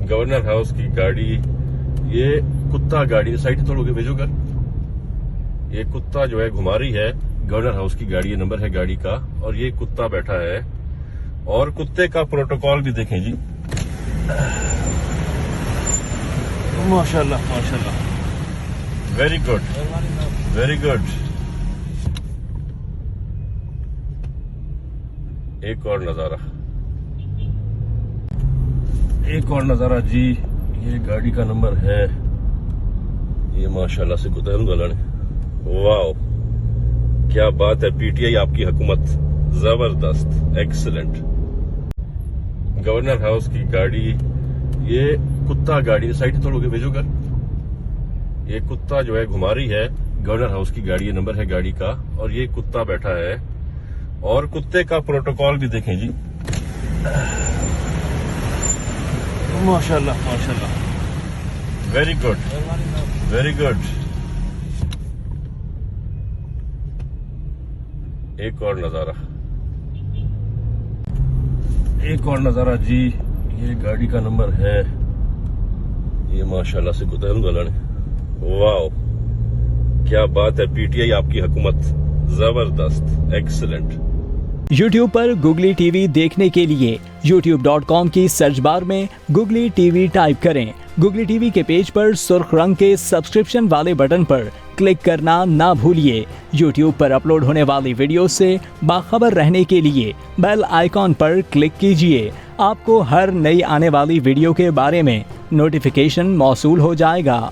Governor house की गाड़ी, ये कुत्ता गाड़ी साइड तोड़ोगे भेजो कर। ये कुत्ता जो है घुमा रही है गवर्नर हाउस की गाड़ी, ये नंबर है गाड़ी का, और ये कुत्ता बैठा है। और कुत्ते का प्रोटोकॉल भी देखें जी, माशाल्लाह माशाल्लाह, वेरी गुड वेरी गुड। एक और नजारा जी, ये गाड़ी का नंबर है, ये माशाल्लाह से कुत्ता ने, वाओ क्या बात है। पीटीआई आपकी हुकूमत जबरदस्त, एक्सीलेंट। गवर्नर हाउस की गाड़ी, ये कुत्ता गाड़ी साइड तोड़ोगे भेजो कर। ये कुत्ता जो है घुमा रही है गवर्नर हाउस की गाड़ी, ये नंबर है गाड़ी का, और ये कुत्ता बैठा है। और कुत्ते का प्रोटोकॉल भी देखें जी, माशाल्लाह माशाल्लाह, वेरी गुड वेरी गुड। एक और नजारा जी, ये गाड़ी का नंबर है, ये माशाल्लाह से कुत्ता ने, वाओ क्या बात है। पीटीआई आपकी हुकूमत जबरदस्त, एक्सीलेंट। YouTube पर गुगली टीवी देखने के लिए youtube.com की सर्च बार में गुगली टीवी टाइप करें। गुगली टीवी के पेज पर सुर्ख रंग के सब्सक्रिप्शन वाले बटन पर क्लिक करना ना भूलिए। YouTube पर अपलोड होने वाली वीडियो से बाखबर रहने के लिए बेल आइकॉन पर क्लिक कीजिए। आपको हर नई आने वाली वीडियो के बारे में नोटिफिकेशन मौसूल हो जाएगा।